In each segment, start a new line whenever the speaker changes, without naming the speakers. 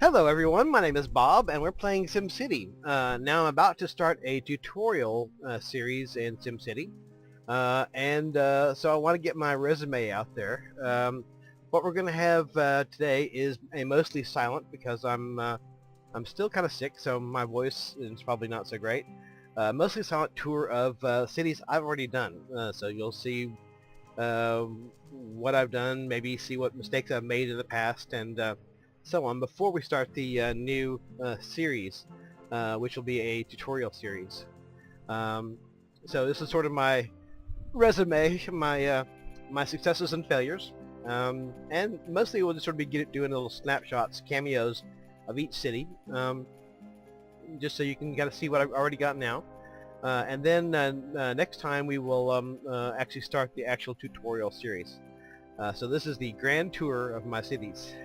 Hello everyone, my name is Bob and we're playing SimCity. Now I'm about to start a tutorial series in SimCity so I want to get my resume out there. What we're going to have today is a mostly silent because I'm still kind of sick, so my voice is probably not so great. Mostly silent tour of cities I've already done, so you'll see what I've done, maybe see what mistakes I've made in the past, and so on before we start the new series, which will be a tutorial series. So this is sort of my resume, my successes and failures, and mostly we'll just sort of be doing little snapshots, cameos of each city, just so you can kind of see what I've already got now. And then next time we will actually start the actual tutorial series. So this is the grand tour of my cities.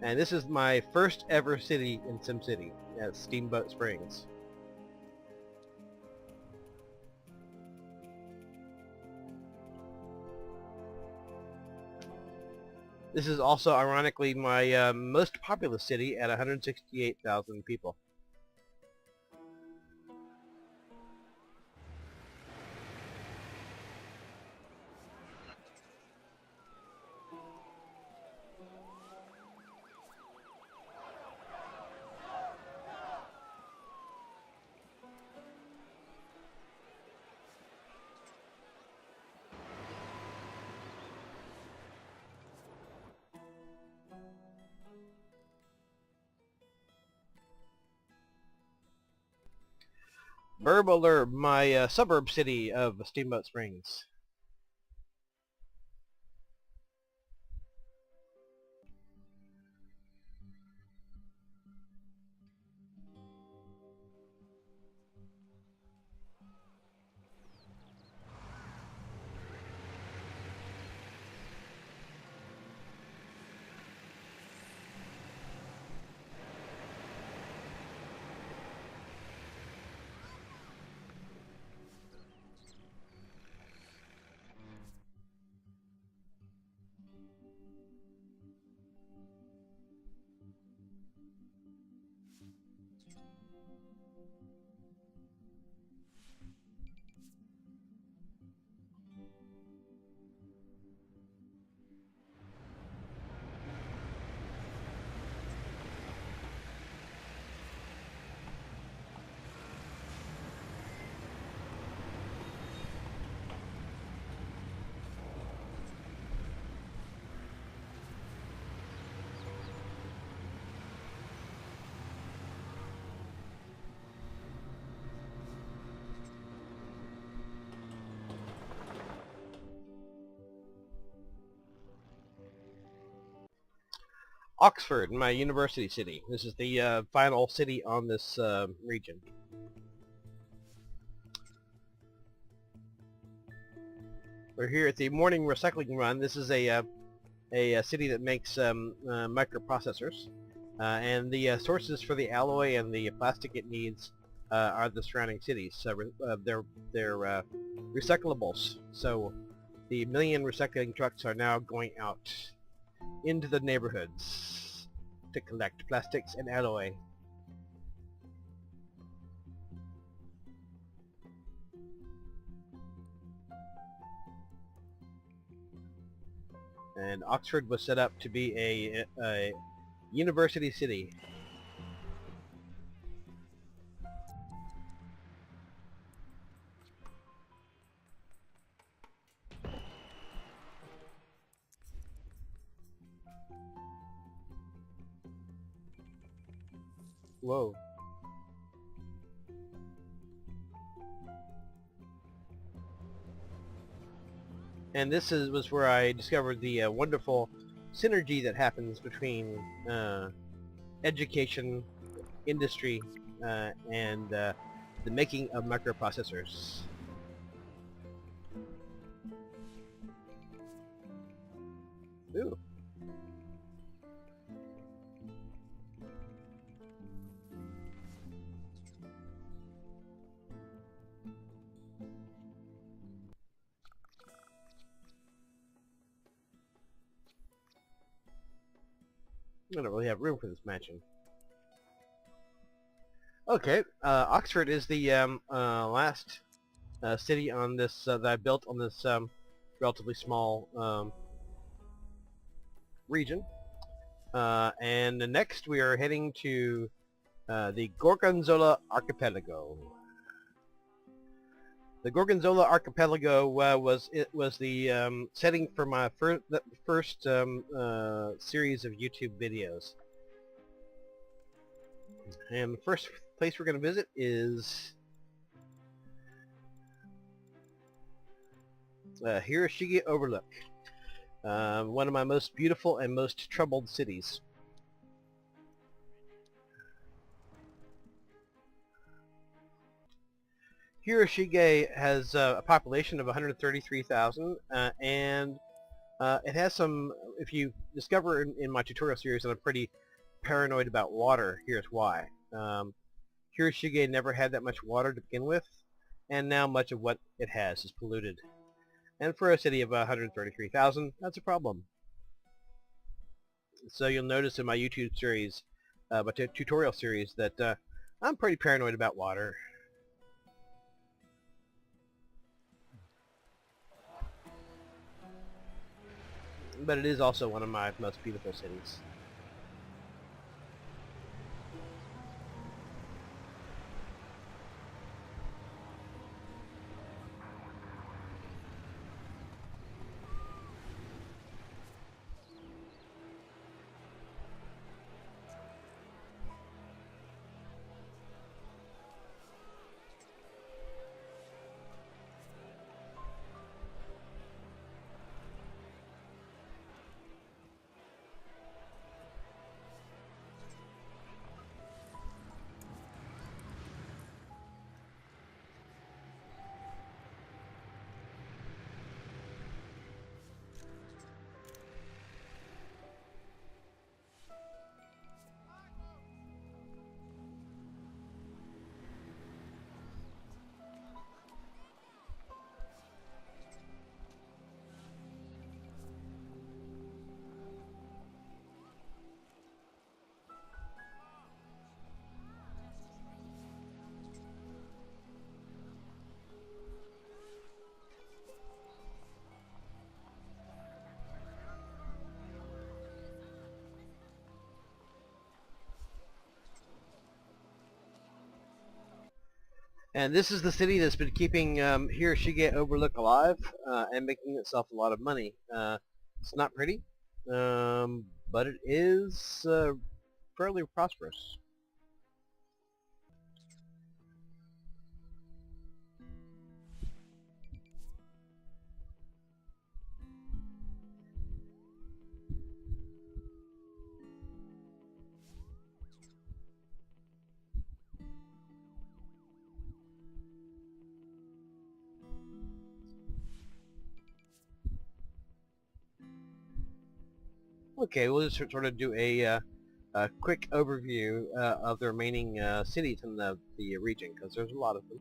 And this is my first ever city in SimCity, at Steamboat Springs. This is also, ironically, my most populous city at 168,000 people. Burb, my suburb city of Steamboat Springs. Oxford, my university city. This is the final city on this region. We're here at the morning recycling run. This is a city that makes microprocessors, and the sources for the alloy and the plastic it needs are the surrounding cities. So they're recyclables. So the million recycling trucks are now going out into the neighborhoods to collect plastics and alloy. And Oxford was set up to be a university city. Whoa. And this was where I discovered the wonderful synergy that happens between education, industry, and the making of microprocessors. Ooh. I don't really have room for this mansion. Okay, Oxford is the last city on this that I built on this relatively small region. And next we are heading to the Gorgonzola Archipelago. The Gorgonzola Archipelago was the setting for my first series of YouTube videos. And the first place we're going to visit is Hiroshige Overlook, one of my most beautiful and most troubled cities. Hiroshige has a population of 133,000, and it has some, if you discover in my tutorial series that I'm pretty paranoid about water, here's why. Hiroshige never had that much water to begin with, and now much of what it has is polluted. And for a city of 133,000, that's a problem. So you'll notice in my YouTube series, my tutorial series, that I'm pretty paranoid about water. But it is also one of my most beautiful cities. And this is the city that's been keeping Hiroshige Overlook alive and making itself a lot of money. It's not pretty, but it is fairly prosperous. Okay, we'll just sort of do a quick overview of the remaining cities in the region, because there's a lot of them.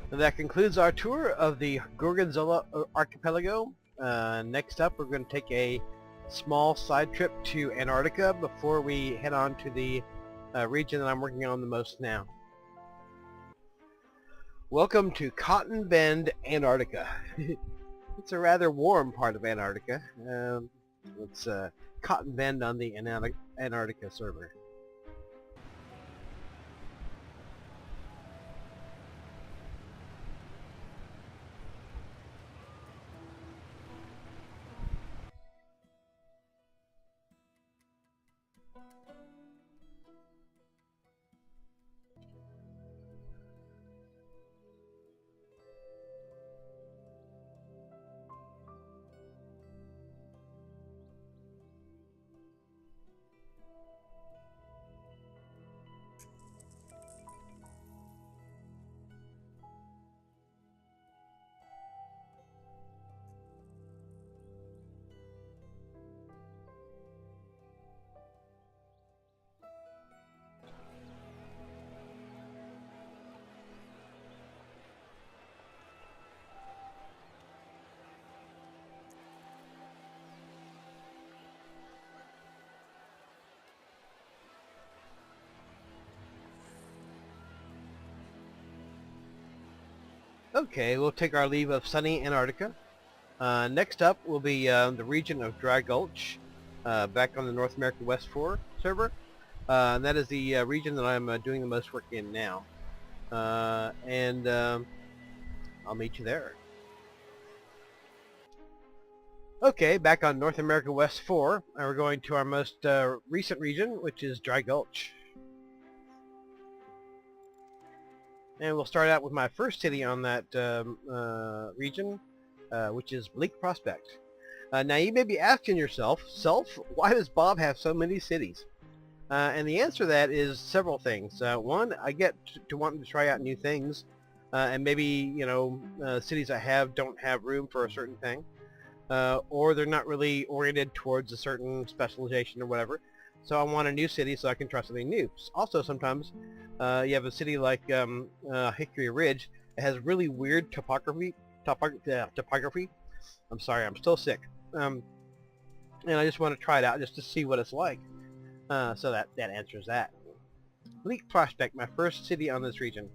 And that concludes our tour of the Gorgonzola archipelago. Next up, we're going to take a small side trip to Antarctica before we head on to the region that I'm working on the most now. Welcome to Cotton Bend, Antarctica. It's a rather warm part of Antarctica. It's Cotton Bend on the Antarctica server. Okay, we'll take our leave of sunny Antarctica. Next up will be the region of Dry Gulch, back on the North America West 4 server. And that is the region that I'm doing the most work in now. And I'll meet you there. Okay, back on North America West 4, we're going to our most recent region, which is Dry Gulch. And we'll start out with my first city on that region, which is Bleak Prospect. Now you may be asking yourself, why does Bob have so many cities? And the answer to that is several things. One, I get to wanting to try out new things, and maybe, you know, cities I have don't have room for a certain thing, or they're not really oriented towards a certain specialization or whatever. So I want a new city so I can try something new. Also, sometimes you have a city like Hickory Ridge. It has really weird topography. I'm sorry, I'm still sick. And I just want to try it out just to see what it's like. So that answers that. Bleak Prospect, my first city on this region.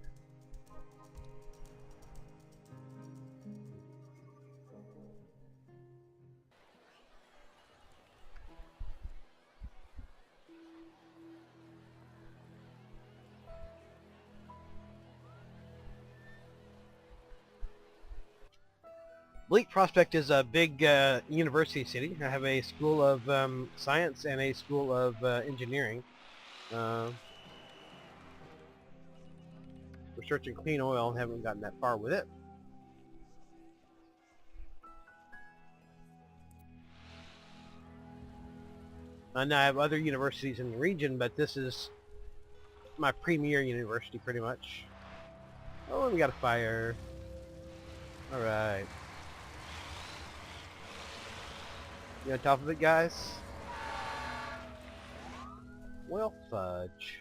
Bleak Prospect is a big university city. I have a school of science and a school of engineering. Researching clean oil and haven't gotten that far with it. Now I have other universities in the region, but this is my premier university pretty much. Oh, we got a fire. Alright. You on top of it, guys? Well, fudge.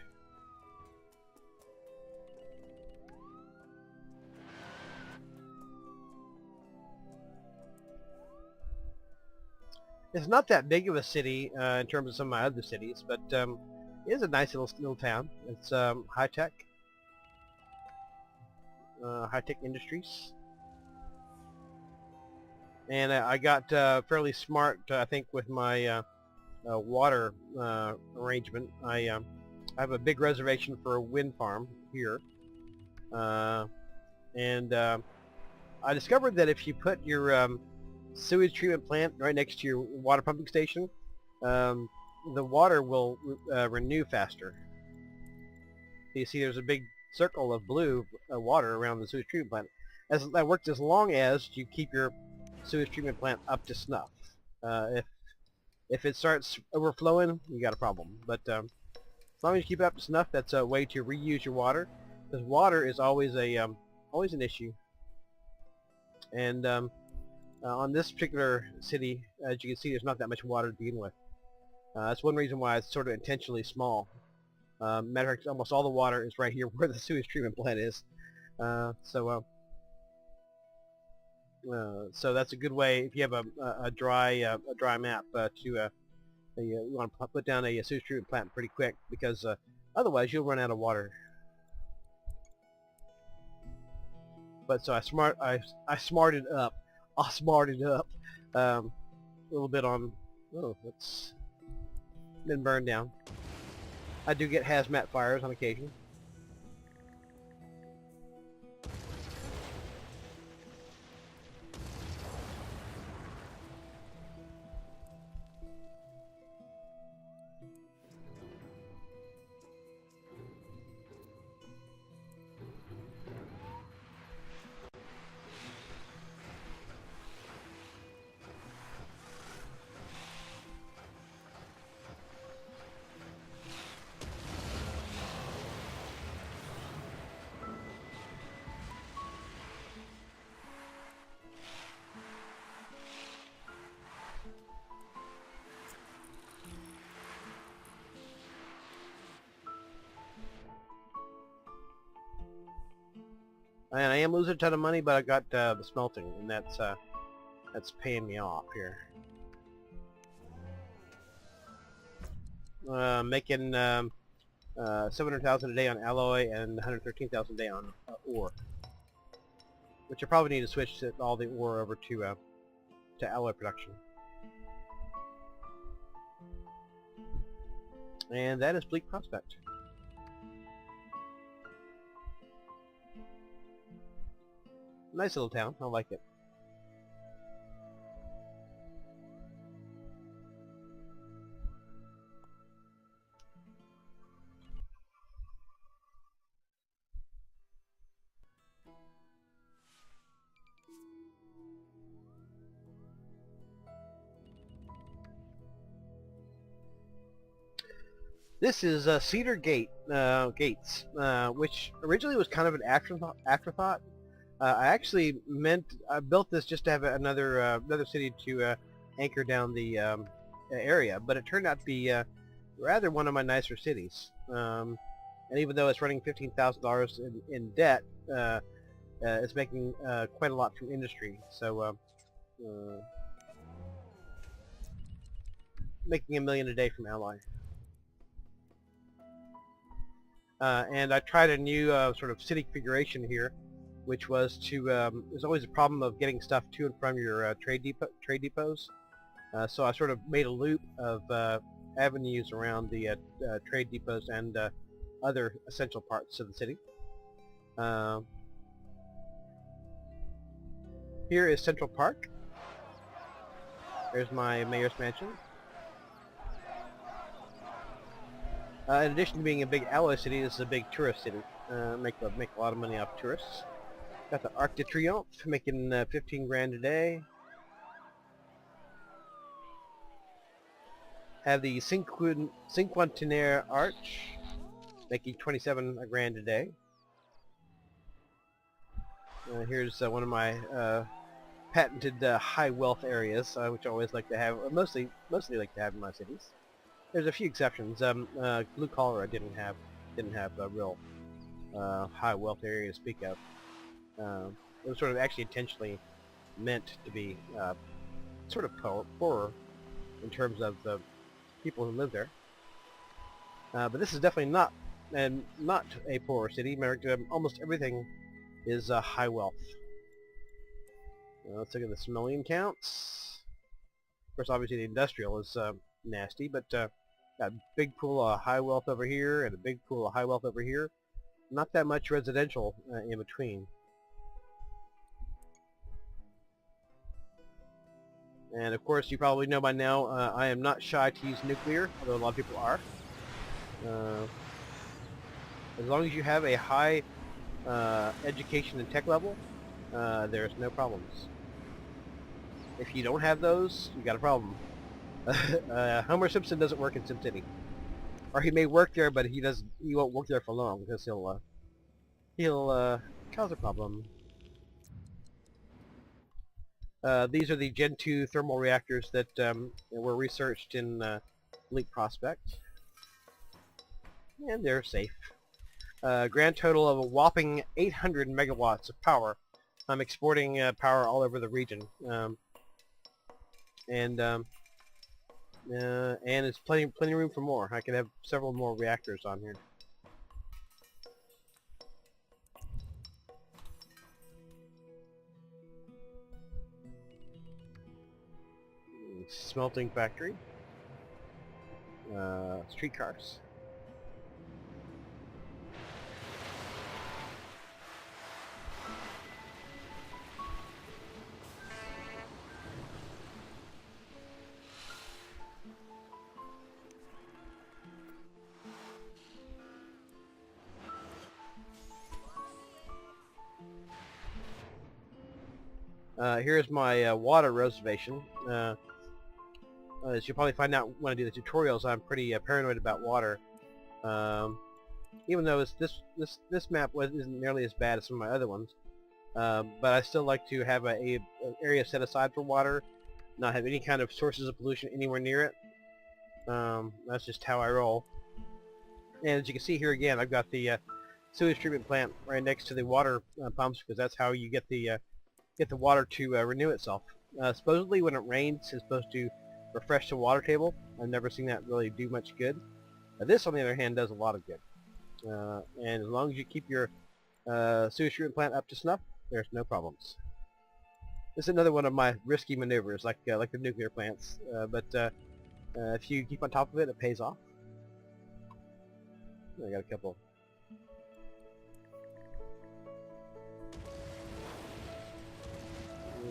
It's not that big of a city in terms of some of my other cities, but it is a nice little town. It's high-tech industries. And I got fairly smart, I think, with my water arrangement. I have a big reservation for a wind farm here. And I discovered that if you put your sewage treatment plant right next to your water pumping station, the water will renew faster. You see there's a big circle of blue water around the sewage treatment plant. That works as long as you keep your sewage treatment plant up to snuff. If it starts overflowing, you got a problem. But as long as you keep it up to snuff, that's a way to reuse your water, because water is always an issue. And on this particular city, as you can see, there's not that much water to begin with. That's one reason why it's sort of intentionally small. Matter of fact, almost all the water is right here where the sewage treatment plant is. So So that's a good way if you have a dry map you want to put down a sewage treatment plant pretty quick, because otherwise you'll run out of water. But so I smarted up. I smarted up a little bit on. Oh, it's been burned down. I do get hazmat fires on occasion. And I am losing a ton of money, but I got the smelting, and that's paying me off here. Making 700,000 a day on alloy and 113,000 a day on ore, which I probably need to switch all the ore over to alloy production. And that is Bleak Prospect. Nice little town. I like it. This is Cedar Gates, which originally was kind of an afterthought. I built this just to have another city to anchor down the area, but it turned out to be rather one of my nicer cities. And even though it's running $15,000 in debt, it's making quite a lot from industry. So making $1 million a day from alloy. And I tried a new sort of city configuration here, which was to, there's always a problem of getting stuff to and from your trade depots. So I sort of made a loop of avenues around the trade depots and other essential parts of the city. Here is Central Park. There's my mayor's mansion. In addition to being a big alloy city, this is a big tourist city. Make a lot of money off tourists. Got the Arc de Triomphe, making 15 grand a day. Have the Cinquantenaire Arch, making 27 grand a day. Here's one of my patented high wealth areas, which I always like to have, mostly like to have in my cities. There's a few exceptions. Blue Cholera didn't have a real high wealth area to speak of. It was sort of actually intentionally meant to be sort of poorer in terms of the people who live there. But this is definitely not a poorer city. Almost everything is high wealth. Let's look at the civilian counts. Of course, obviously the industrial is nasty, but got a big pool of high wealth over here and a big pool of high wealth over here. Not that much residential in between. And of course, you probably know by now, I am not shy to use nuclear, although a lot of people are. As long as you have a high education and tech level, there's no problems. If you don't have those, you got a problem. Homer Simpson doesn't work in SimCity, or he may work there, but he won't work there for long because he'll cause a problem. These are the Gen 2 thermal reactors that were researched in Bleak Prospect, and they're safe. Grand total of a whopping 800 megawatts of power I'm exporting power all over the region, and it's plenty room for more. I can have several more reactors on here. Smelting factory, streetcars. Here's my water reservation. As you'll probably find out when I do the tutorials, I'm pretty paranoid about water. Even though this map isn't nearly as bad as some of my other ones, but I still like to have a area set aside for water, not have any kind of sources of pollution anywhere near it. That's just how I roll. And as you can see here again, I've got the sewage treatment plant right next to the water pumps, because that's how you get the water to renew itself. Supposedly when it rains, it's supposed to refresh the water table. I've never seen that really do much good. This, on the other hand, does a lot of good. And as long as you keep your sewage treatment plant up to snuff, there's no problems. This is another one of my risky maneuvers, like the nuclear plants. But if you keep on top of it, it pays off. I got a couple.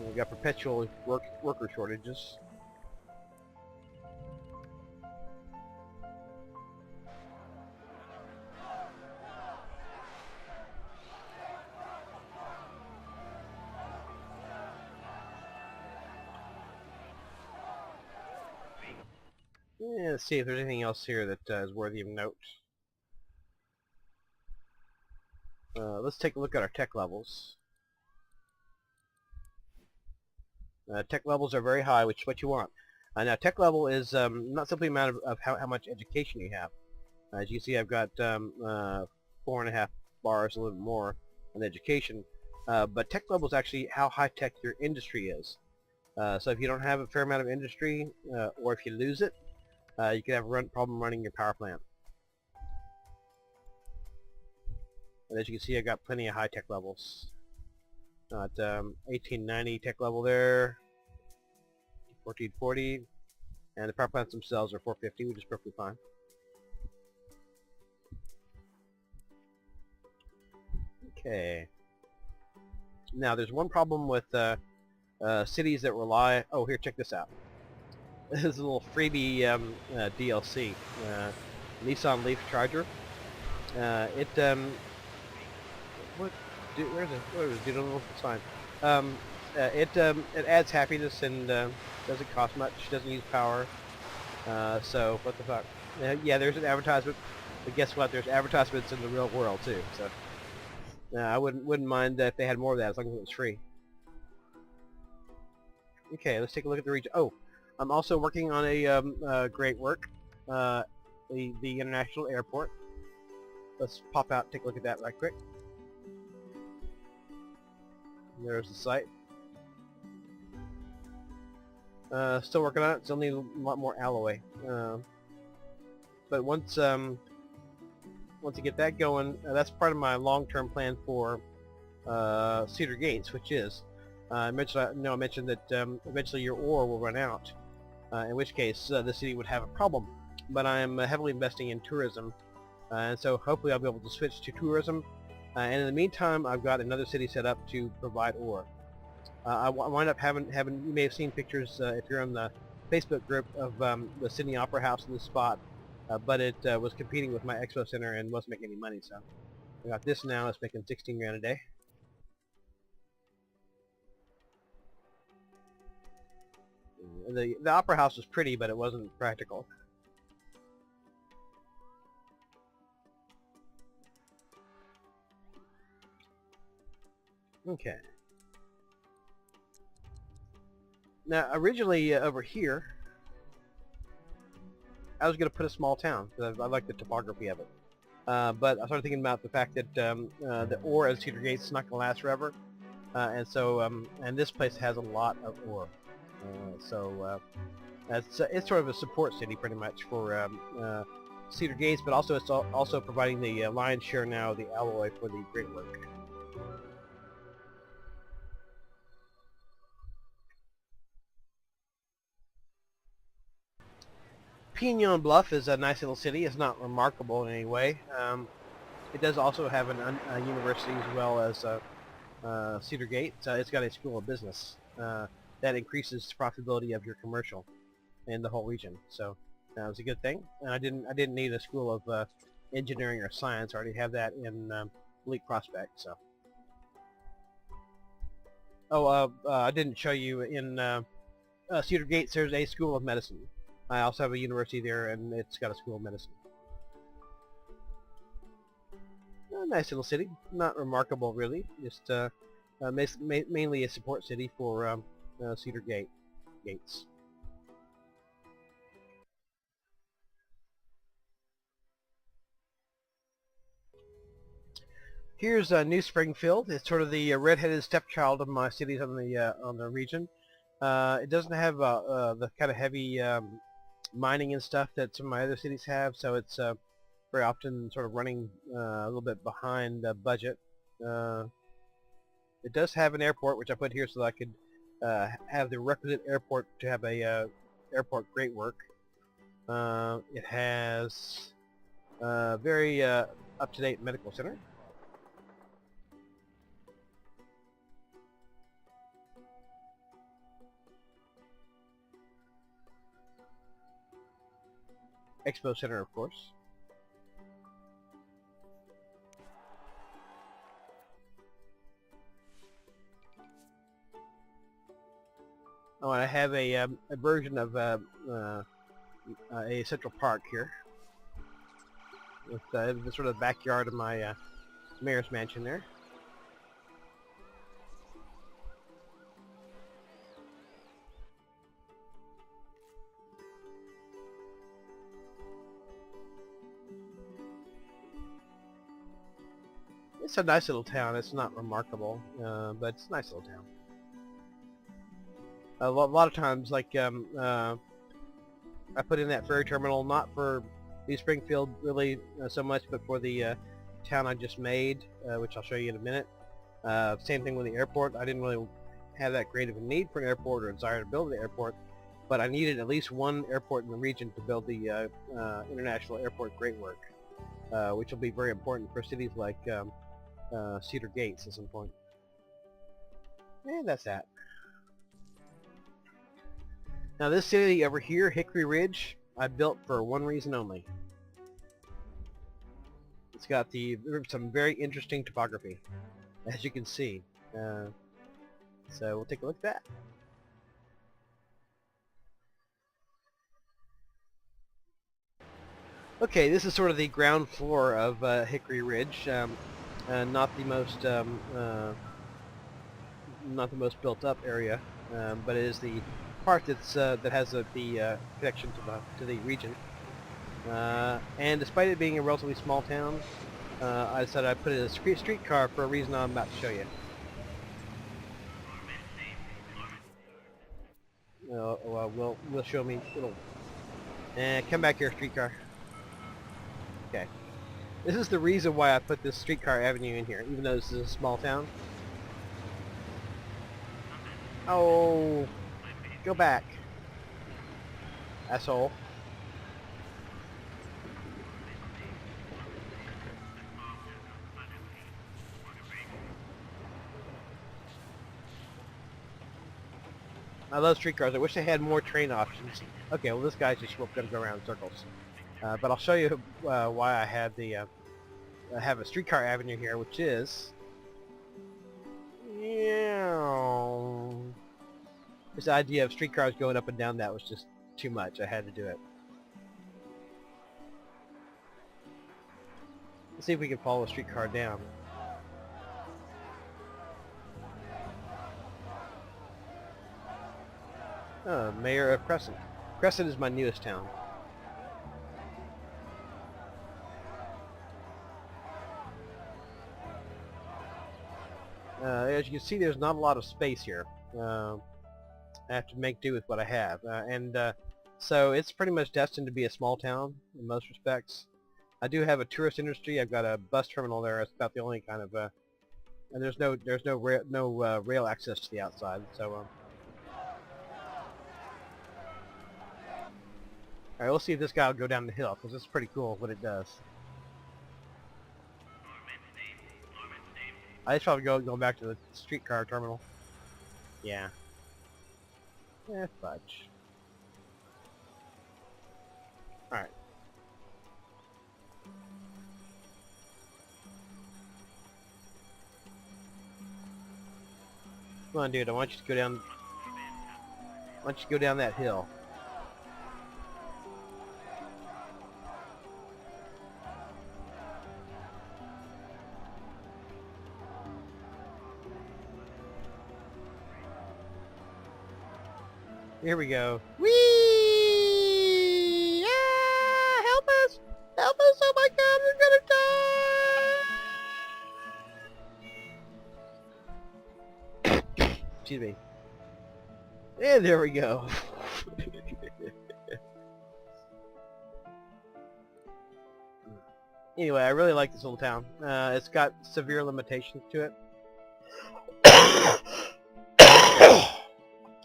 We got perpetual worker shortages. Yeah, let's see if there's anything else here that is worthy of note. Let's take a look at our tech levels. Tech levels are very high, which is what you want. Now, tech level is not simply a matter of how much education you have. As you see, I've got 4.5 bars, a little bit more, on education. But tech level is actually how high-tech your industry is. So if you don't have a fair amount of industry, or if you lose it, you could have a problem running your power plant. And as you can see, I've got plenty of high-tech levels. Got 1890 tech level there, 1440, and the power plants themselves are 450, which is perfectly fine. Okay. Now, there's one problem with cities that rely... Oh, here, check this out. This is a little freebie DLC. Nissan Leaf Charger. Where's it? Dude, I don't know if it's fine. It adds happiness and doesn't cost much. Doesn't use power. So what the fuck? Yeah, there's an advertisement, but guess what? There's advertisements in the real world too. So I wouldn't mind if they had more of that as long as it was free. Okay, let's take a look at the region. Oh, I'm also working on a great work, the international airport. Let's pop out and take a look at that right quick. There's the site. Still working on it. Still need a lot more alloy. But once I get that going, that's part of my long-term plan for Cedar Gates, which is I mentioned that eventually your ore will run out. In which case the city would have a problem. But I'm heavily investing in tourism, and so hopefully I'll be able to switch to tourism. And in the meantime, I've got another city set up to provide ore. I wind up having, you may have seen pictures if you're on the Facebook group of the Sydney Opera House in this spot, but it was competing with my expo center and wasn't making any money, so I got this now. It's making 16 grand a day. The Opera House was pretty, but it wasn't practical. Okay. Now, originally over here, I was going to put a small town because I like the topography of it. But I started thinking about the fact that the ore at Cedar Gates is not going to last forever. and this place has a lot of ore. It's sort of a support city pretty much for Cedar Gates, but also it's also providing the lion's share now of the alloy for the great work. Pinon Bluff is a nice little city. It's not remarkable in any way. It does also have a university as well as Cedar Gates. It's got a school of business that increases the profitability of your commercial in the whole region. So that was a good thing. And I didn't need a school of engineering or science. I already have that in Elite Prospect. So. Oh, I didn't show you in Cedar Gates. There's a school of medicine. I also have a university there, and it's got a school of medicine. A nice little city. Not remarkable, really. Just mainly a support city for Cedar Gates. Here's New Springfield. It's sort of the redheaded stepchild of my cities on the region. It doesn't have the kind of heavy mining and stuff that some of my other cities have, so it's very often sort of running a little bit behind budget. It does have an airport, which I put here so that I could have the requisite airport to have a airport great work. It has a very up-to-date medical center. Expo Center, of course. Oh, and I have a version of a Central Park here. With the sort of backyard of my mayor's mansion there. It's a nice little town. It's not remarkable, but it's a nice little town. A lot of times, like I put in that ferry terminal not for New Springfield really so much, but for the town I just made, which I'll show you in a minute. Same thing with the airport. I didn't really have that great of a need for an airport or a desire to build the airport, but I needed at least one airport in the region to build the International Airport Great Work, which will be very important for cities like Cedar Gates at some point. And that's that. Now this city over here, Hickory Ridge, I built for one reason only. It's got some very interesting topography, as you can see. So we'll take a look at that. Okay, this is sort of the ground floor of Hickory Ridge. Not the most built up area, but it is the part that's that has the connection to the region. And despite it being a relatively small town, I decided I'd put in a streetcar for a reason I'm about to show you. Well, will show me. Come back here, streetcar. Okay. This is the reason why I put this streetcar avenue in here, even though this is a small town. Oh, go back, asshole. I love streetcars. I wish they had more train options. Okay, well this guy's just going to go around in circles. But I'll show you why I had have a streetcar avenue here, which is this idea of streetcars going up and down that was just too much. I had to do it. Let's see if we can follow a streetcar down. Mayor of Crescent. Crescent is my newest town. As you can see, there's not a lot of space here. I have to make do with what I have, so it's pretty much destined to be a small town in most respects. I do have a tourist industry. I've got a bus terminal there. It's about the only kind of, and there's no rail access to the outside. So, all right, we'll see if this guy will go down the hill because it's pretty cool what it does. I just probably go back to the streetcar terminal. Yeah. Fudge. Alright. Come on, dude, I want you to go down... I want you to go down that hill. Here we go. Whee! Ah, help us! Help us! Oh my God, we're gonna die! Excuse me. And there we go. Anyway, I really like this little town. It's got severe limitations to it.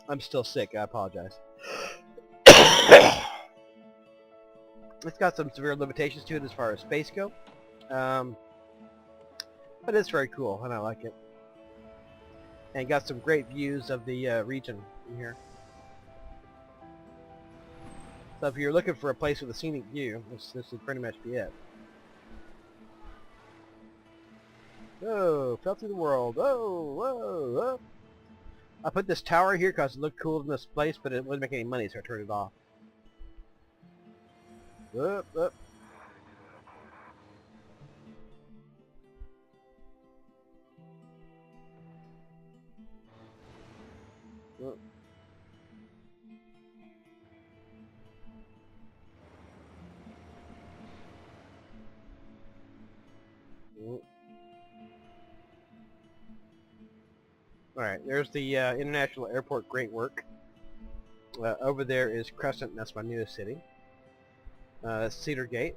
I'm still sick, I apologize. It's got some severe limitations to it as far as space go. But it's very cool, and I like it. And got some great views of the region in here. So if you're looking for a place with a scenic view, this would pretty much be it. Oh, fell through the world. Oh, whoa, whoa. I put this tower here because it looked cool in this place, but it wouldn't make any money, so I turned it off. Up, up. Up. Up. Alright, there's the International Airport, great work. Over there is Crescent, that's my newest city. Cedar Gate.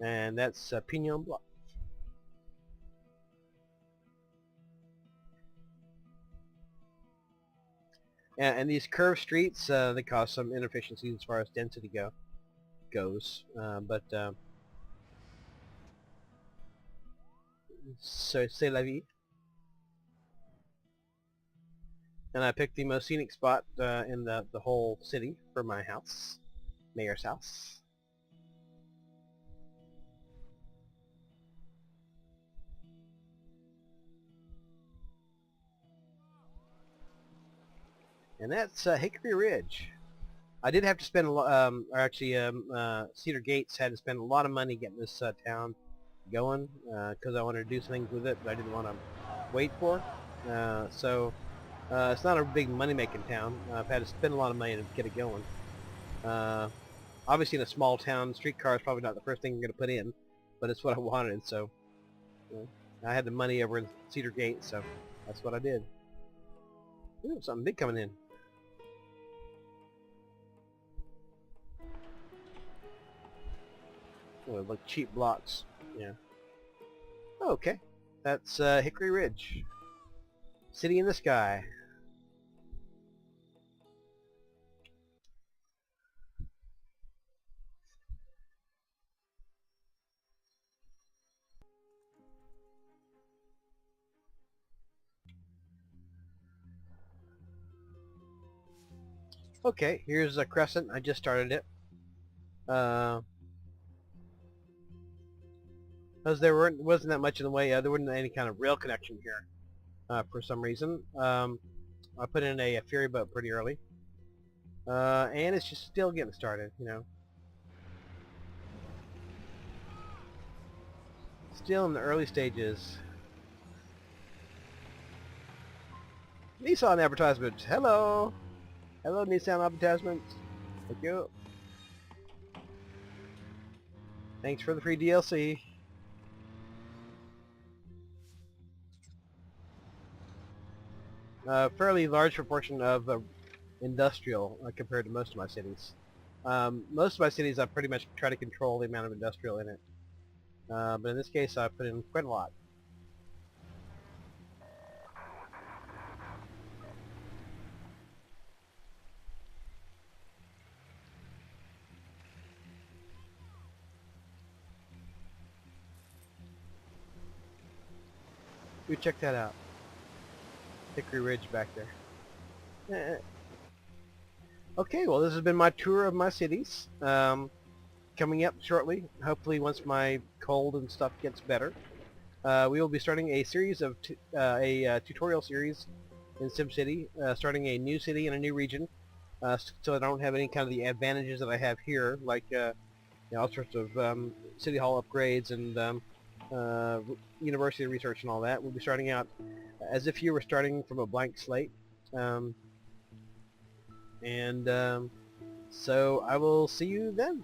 And that's Pinion Block. And these curved streets, they cause some inefficiencies as far as density goes. So c'est la vie. And I picked the most scenic spot in the whole city for my house, mayor's house. And that's Hickory Ridge. I did have to spend a lot, Cedar Gates had to spend a lot of money getting this town going because I wanted to do some things with it, but I didn't want to wait for. It's not a big money-making town. I've had to spend a lot of money to get it going. Obviously, in a small town, streetcar is probably not the first thing you're going to put in, but it's what I wanted, so I had the money over in Cedar Gates, so that's what I did. Ooh, something big coming in. Oh, like cheap blocks. Yeah. Oh, okay. That's Hickory Ridge. City in the sky. Okay, here's a Crescent. I just started it. Because there wasn't that much in the way. There wasn't any kind of rail connection here for some reason. I put in a ferry boat pretty early. And it's just still getting started, you know. Still in the early stages. Nissan advertisement. Hello. Hello, Nissan advertisement. Thank you. Thanks for the free DLC. fairly large proportion of industrial compared to most of my cities. Most of my cities I pretty much try to control the amount of industrial in it. But in this case I put in quite a lot. You check that out. Hickory Ridge back there. Okay, well this has been my tour of my cities. Coming up shortly, hopefully once my cold and stuff gets better, we will be starting a series of tutorial series in SimCity, starting a new city in a new region, so I don't have any kind of the advantages that I have here, like all sorts of city hall upgrades and university research and all that. We'll be starting out as if you were starting from a blank slate, and so I will see you then.